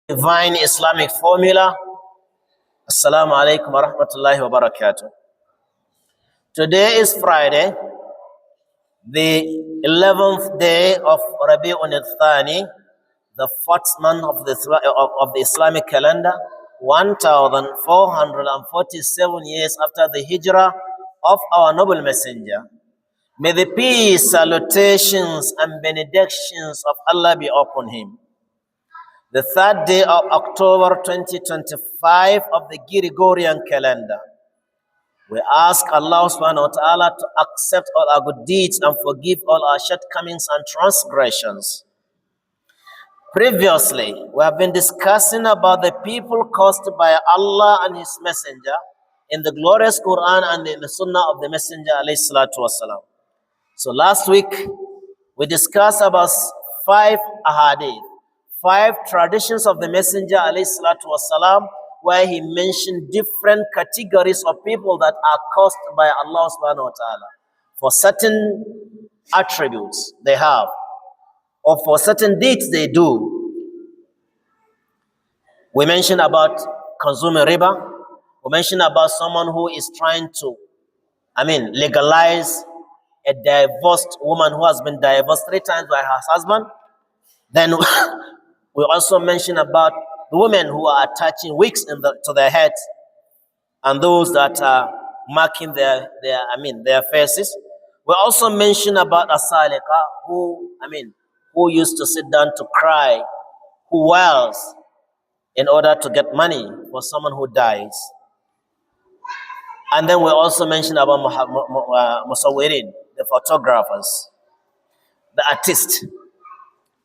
Divine Islamic formula. Assalamu alaikum wa rahmatullahi wa barakatuh. Today is Friday, the 11th day of Rabi al-Thani, the fourth month of the Islamic calendar, 1447 years after the hijrah of our noble messenger. May the peace, salutations, and benedictions of Allah be upon him. The third day of October 2025 of the Gregorian calendar. We ask Allah subhanahu wa ta'ala to accept all our good deeds and forgive all our shortcomings and transgressions. Previously, we have been discussing about the people caused by Allah and His Messenger in the glorious Quran and in the Sunnah of the Messenger alayhi salatu wasalam. So last week, we discussed about 5 ahadith, 5 traditions of the Messenger alayhi salatu wasalam, where he mentioned different categories of people that are caused by Allah subhanahu wa ta'ala for certain attributes they have, or for certain deeds they do. We mentioned about consuming riba. We mentioned about someone who is trying to, legalize a divorced woman who has been divorced 3 times by her husband. Then we also mentioned about the women who are attaching wigs to their heads, and those that are marking their faces. We also mentioned about a salika who used to sit down to cry, who wails in order to get money for someone who dies. And then we also mentioned about musawirin, the photographers, the artists.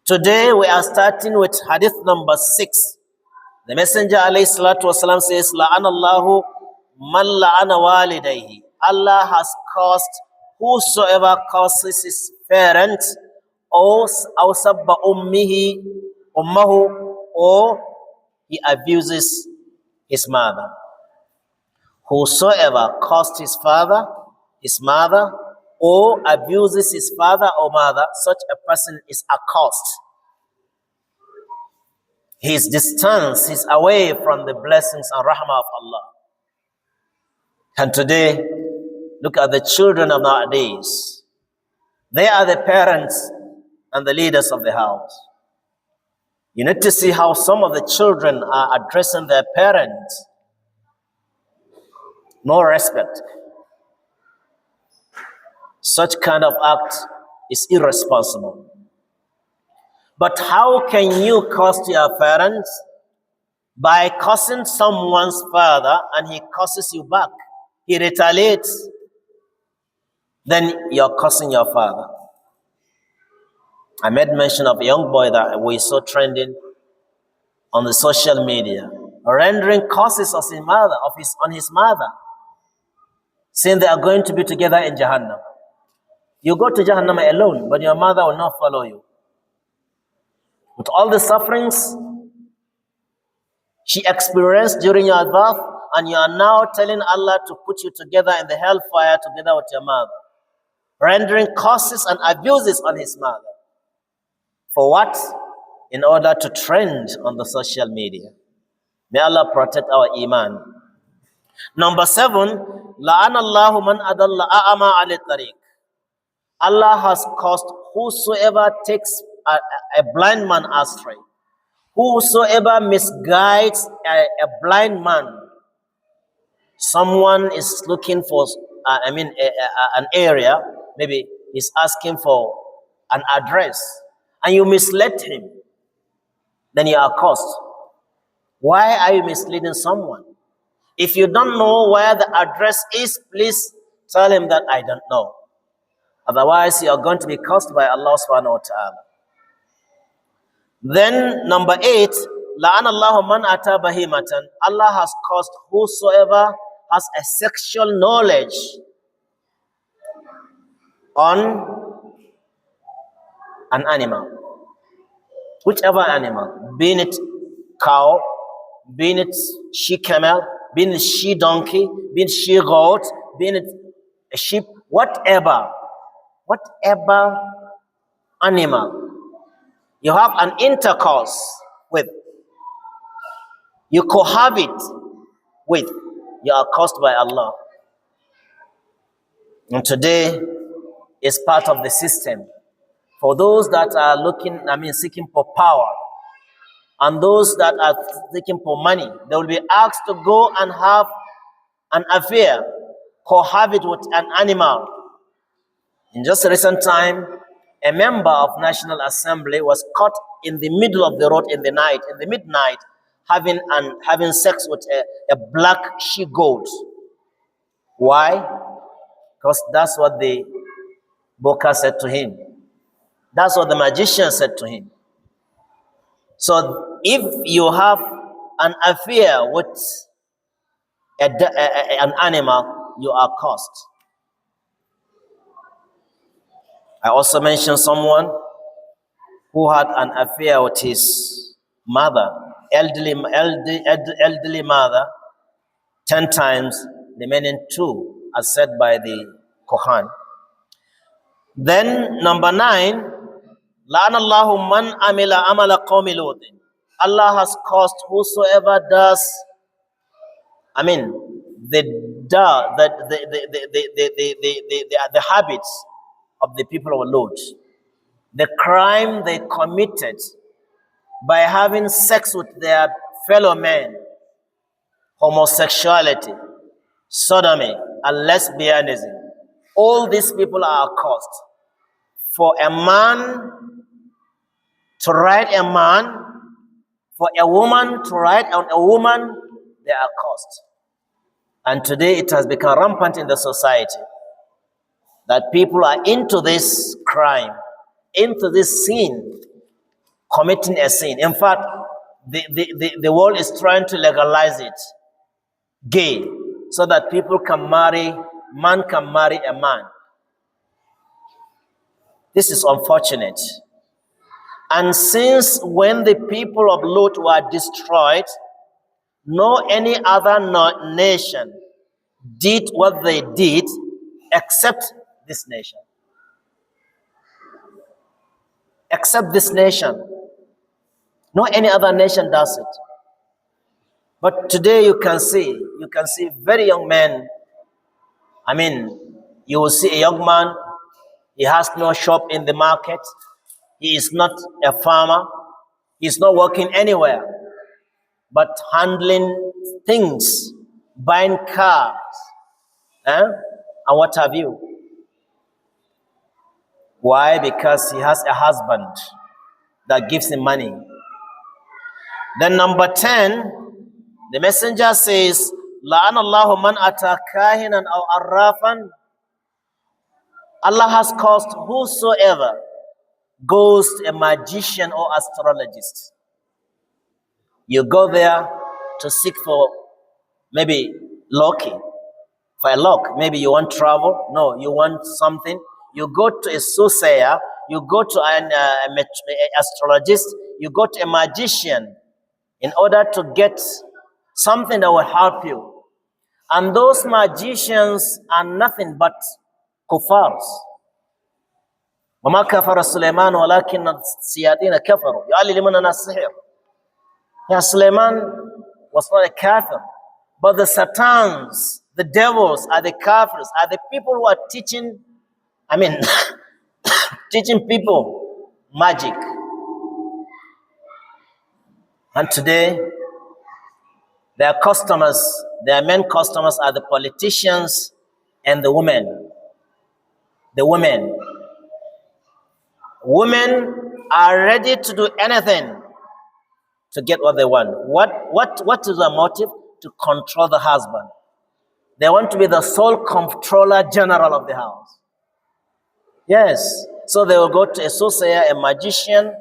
Today we are starting with hadith number 6. The Messenger alayhi salatu wasalam says, La'anallahu man la'ana walidayhi. Allah has cursed whosoever curses his parent, or sabba ummahu, or he abuses his mother. Whosoever cursed his father, his mother, or abuses his father or mother, such a person is accursed. His distance is away from the blessings and rahmah of Allah. And today, look at the children of nowadays. They are the parents and the leaders of the house. You need to see how some of the children are addressing their parents. No respect. Such kind of act is irresponsible. But how can you curse your parents? By cursing someone's father and he curses you back. He retaliates. Then you're cursing your father. I made mention of a young boy that we saw trending on the social media, rendering curses of his mother, on his mother, saying they are going to be together in Jahannam. You go to Jahannam alone, but your mother will not follow you. With all the sufferings she experienced during your birth, and you are now telling Allah to put you together in the hellfire together with your mother, rendering curses and abuses on his mother. For what? In order to trend on the social media. May Allah protect our iman. Number 7, La'anallahu man adalla a'ama ala tariq. Allah has caused whosoever takes a blind man astray. Whosoever misguides a blind man. Someone is looking for, an area, maybe he's asking for an address, and you misled him, then you are cursed. Why are you misleading someone? If you don't know where the address is, please tell him that I don't know. Otherwise, you are going to be cursed by Allah subhanahu wa ta'ala. Then number 8, La'anallahu man ata bahimatan. Allah has cursed whosoever has a sexual knowledge on an animal. Whichever animal, be it cow, be it she camel, be it she donkey, be it she goat, be it a sheep, whatever animal you have an intercourse with, you cohabit with, you are cursed by Allah. And today is part of the system. For those that are seeking for power, and those that are seeking for money, they will be asked to go and have an affair, cohabit with an animal. In just a recent time, a member of National Assembly was caught in the middle of the road in the night, in the midnight, having sex with a black she-goat. Why? Because that's what the Boka said to him. That's what the magician said to him. So if you have an affair with an animal, you are cursed. I also mentioned someone who had an affair with his mother, elderly mother, 10 times, remaining 2, as said by the Kohan. Then number 9, La'anallahu man amila amala qawmi Lutin. Allah has caused whosoever does, the habits of the people of Lot, the crime they committed by having sex with their fellow men, homosexuality, sodomy, and lesbianism. All these people are cursed. For a man to write a man, for a woman to write on a woman, they are cursed. And today it has become rampant in the society that people are into this crime, into this sin, committing a sin. In fact, the world is trying to legalize it, gay, so that people can marry, man can marry a man. This is unfortunate. And since when the people of Lot were destroyed, no any other nation did what they did except this nation. Except this nation. No any other nation does it. But today you can see very young men. You will see a young man, he has no shop in the market. He is not a farmer. He is not working anywhere, but handling things, buying cars, and what have you. Why? Because he has a husband that gives him money. Then number 10, the messenger says, La'anallahu man ata kahinan aw arrafan. Allah has caused whosoever goes to a magician or astrologist. You go there to seek for maybe for a luck. Maybe you want travel. No, you want something. You go to a soothsayer. You go to an astrologist. You go to a magician in order to get something that will help you. And those magicians are nothing but kuffars. وما كفر سليمان ولكن الشياطين كفروا يعلمون السحر. Yeah, Suleiman was not a kafir, but the satans, the devils, are the kafirs, are the people who are teaching, teaching people magic. And today, their customers, their main customers are the politicians and the women. The women. Women are ready to do anything to get what they want. What is the motive? To control the husband. They want to be the sole controller general of the house. Yes. So they will go to a soothsayer, a magician,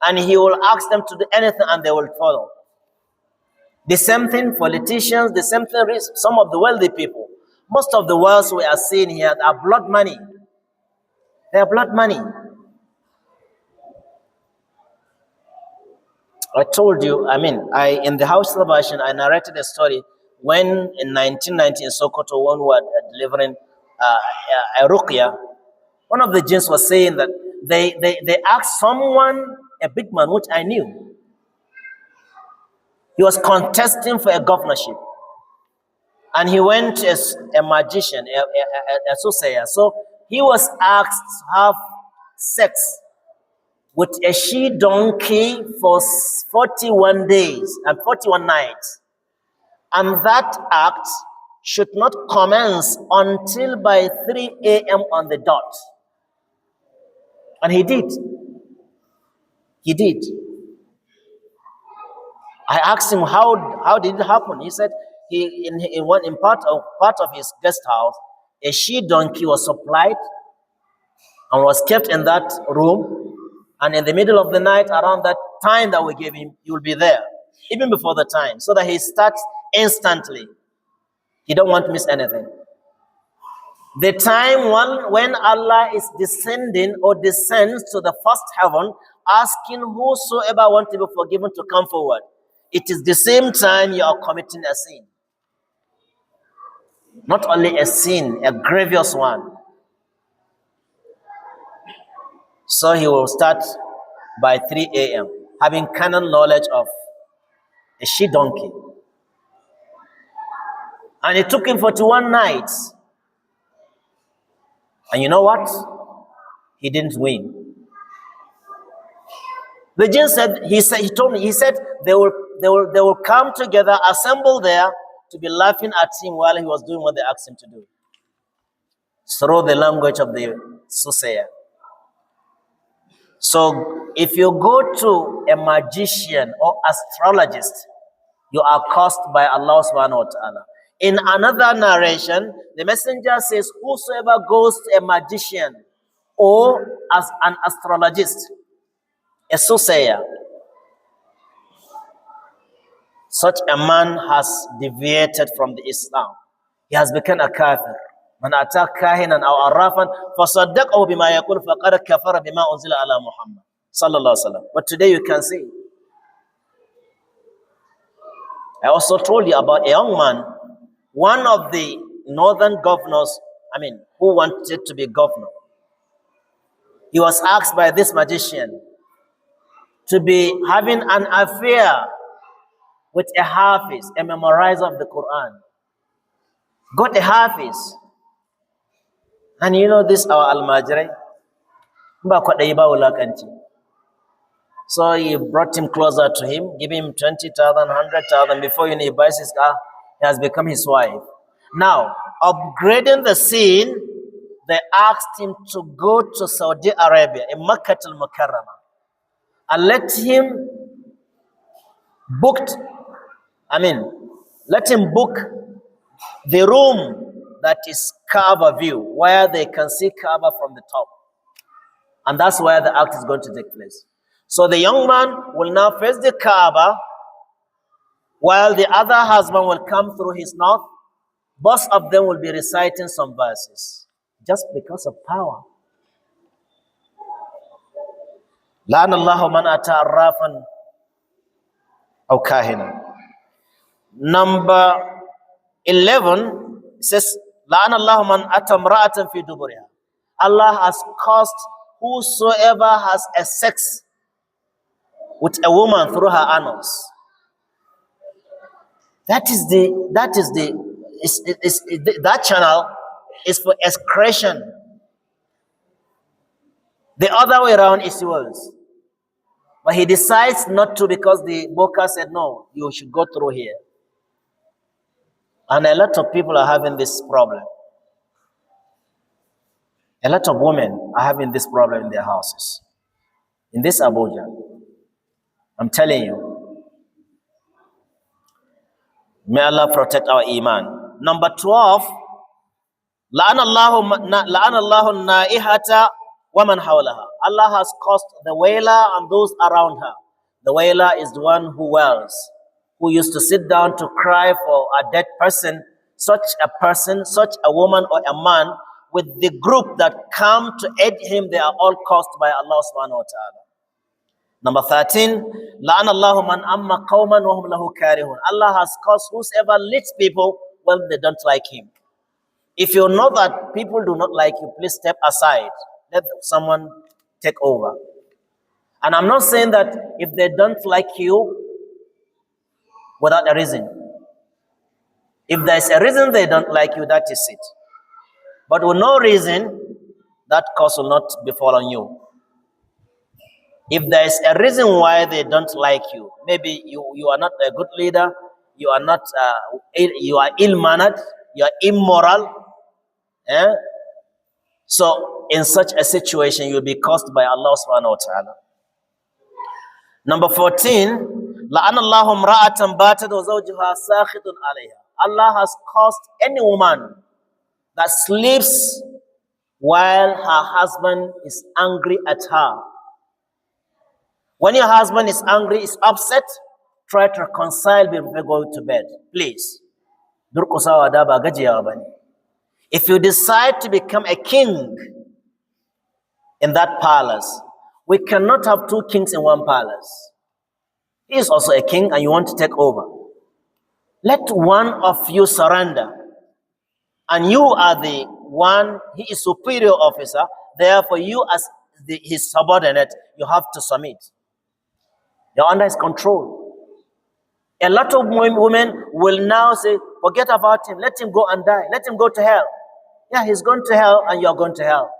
and he will ask them to do anything and they will follow. The same thing, politicians, the same thing, some of the wealthy people. Most of the wealth we are seeing here are blood money. They are blood money. I told you, in the House celebration, I narrated a story when in 1990 in Sokoto, when we were delivering a ruqya, one of the jinns was saying that they asked someone, a big man, which I knew. He was contesting for a governorship. And he went as a magician, a soothsayer. So he was asked to have sex with a she-donkey for 41 days and 41 nights. And that act should not commence until by 3 a.m. on the dot. And he did. He did. I asked him how did it happen. He said in part of his guest house, a she donkey was supplied and was kept in that room. And in the middle of the night, around that time that we gave him, he will be there, even before the time, so that he starts instantly. He don't want to miss anything. The time when Allah is descending or descends to the first heaven, asking whosoever wants to be forgiven to come forward. It is the same time you are committing a sin. Not only a sin, a grievous one. So he will start by 3 a.m. having canon knowledge of a she-donkey. And it took him 41 nights. And you know what? He didn't win. The jinn said, he said they will come together, assemble there to be laughing at him while he was doing what they asked him to do. Through the language of the soothsayer. So if you go to a magician or astrologist, you are cursed by Allah subhanahu wa ta'ala. In another narration, the messenger says, whosoever goes to a magician or as an astrologist, a soothsayer, such a man has deviated from the Islam. He has become a kafir. Man ata kahinan aw arrafan fasaddaqahu bima yaqul faqad kafara bima unzila ala Muhammad sallallahu alaihi wasallam. But today you can see. I also told you about a young man, one of the northern governors, who wanted to be governor. He was asked by this magician to be having an affair with a hafiz, a memorizer of the Quran. Got a hafiz. And you know this, our al-Majri? So he brought him closer to him, give him 20,000, 100,000. Before you know, he buys his car, he has become his wife. Now, upgrading the scene, they asked him to go to Saudi Arabia, in Makkah al-Mukarramah, and let him book the room that is Kaaba view, where they can see Kaaba from the top. And that's where the act is going to take place. So the young man will now face the Kaaba, while the other husband will come through his north. Both of them will be reciting some verses, just because of power. لَعَنَ اللَّهُ مَنْ أَتَى عَرَّافًا أَوْ كَاهِنًا. Number 11 says, لَعَنَ اللَّهُ مَنْ أَتَى امْرَأَةً فِي دُبُرِهَا. Allah has cursed whosoever has a sex with a woman through her anus. That channel is for excretion. The other way around is yours. But he decides not to, because the Boka said, no, you should go through here. And a lot of people are having this problem. A lot of women are having this problem in their houses. In this Abuja, I'm telling you, may Allah protect our iman. Number 12, لَعَنَ اللَّهُ النَّائِحَةَ وَمَنْ حَوْلَهَا. Allah has caused the wailer and those around her. The wailer is the one who wails, who used to sit down to cry for a dead person. Such a woman or a man, with the group that come to aid him, they are all caused by Allah subhanahu wa ta'ala. Number 13, لَعَنَ اللَّهُ مَنْ أَمَّ قَوْمًا وَهُمْ لَهُ كَارِهُونَ. Allah has caused whosoever leads people when they don't like him. If you know that people do not like you, please step aside. Let someone take over. And I'm not saying that if they don't like you, without a reason. If there is a reason they don't like you, that is it. But with no reason, that curse will not befall on you. If there is a reason why they don't like you, maybe you are not a good leader, you are not you are ill-mannered, you are immoral. Eh? So in such a situation, you'll be cursed by Allah subhanahu wa ta'ala. Number 14, لَأَنَ اللَّهُ امْرَأَةً بَاتَتْ وَزَوْجُهَا سَاخِطٌ عَلَيْهَا. Allah has cursed any woman that sleeps while her husband is angry at her. When your husband is angry, is upset, try to reconcile before going to bed. Please. If you decide to become a king in that palace, we cannot have two kings in one palace. He is also a king and you want to take over. Let one of you surrender. And you are the one, he is superior officer, therefore you as his subordinate, you have to submit. You're under his control. A lot of women will now say, forget about him, let him go and die, let him go to hell. Yeah, he's going to hell and you're going to hell.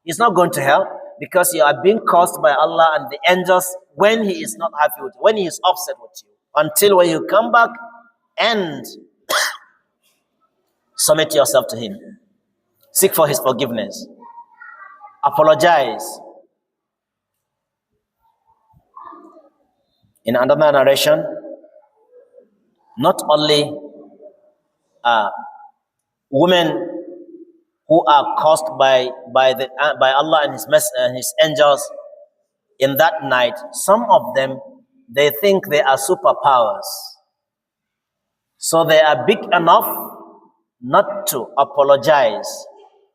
He's not going to hell because you are being cursed by Allah and the angels when he is not happy with you, when he is upset with you. Until when you come back and submit yourself to him. Seek for his forgiveness. Apologize. In another narration, not only women who are cursed by Allah and his angels in that night, some of them, they think they are superpowers. So they are big enough not to apologize.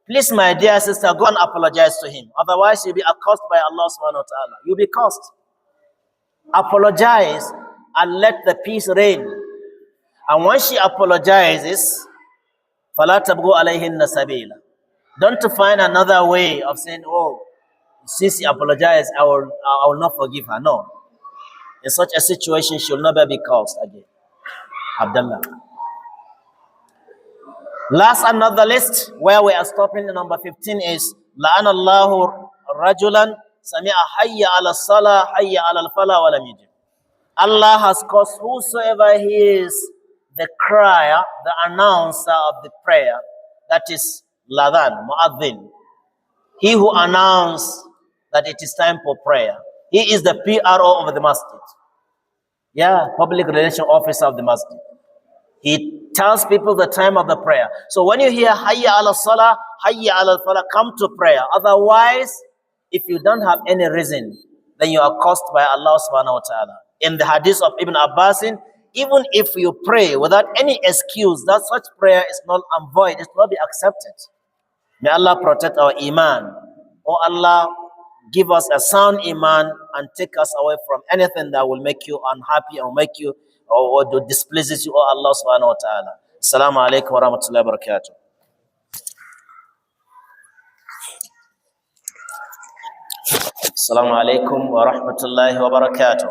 Please, my dear sister, go and apologize to him. Otherwise, you'll be accursed by Allah subhanahu wa ta'ala. You'll be cursed. Apologize and let the peace reign. And when she apologizes, فَلَا تَبْغُوا عَلَيْهِنَّ سَبِيلًا. Don't find another way of saying, oh, since he apologized, I will not forgive her. No. In such a situation, she will never be cursed again. Abdullah. Last and not the least, where we are stopping, number 15 is لَأَنَ اللَّهُ رَجُلًا سَمِعَ حَيَّ عَلَى الصَّلَاةِ حَيَّ عَلَى الْفَلَاحِ وَلَمْ يُجِبْ. Allah has caused whosoever he is the crier, the announcer of the prayer, that is Ladan, Mu'adhin. He who announced that it is time for prayer. He is the PRO of the masjid. Yeah, public relation officer of the masjid. He tells people the time of the prayer. So when you hear Hayya ala Salah, Hayya ala Falah, come to prayer. Otherwise, if you don't have any reason, then you are cursed by Allah subhanahu wa ta'ala. In the hadith of Ibn Abbas, even if you pray without any excuse, that such prayer is null and void, it will not be accepted. May Allah protect our iman. Oh Allah, give us a sound iman and take us away from anything that will make you unhappy or make you or displeases you, oh Allah subhanahu wa ta'ala. Assalamu alaikum wa rahmatullahi wa barakatuh. Assalamu alaikum wa rahmatullahi wa barakatuh.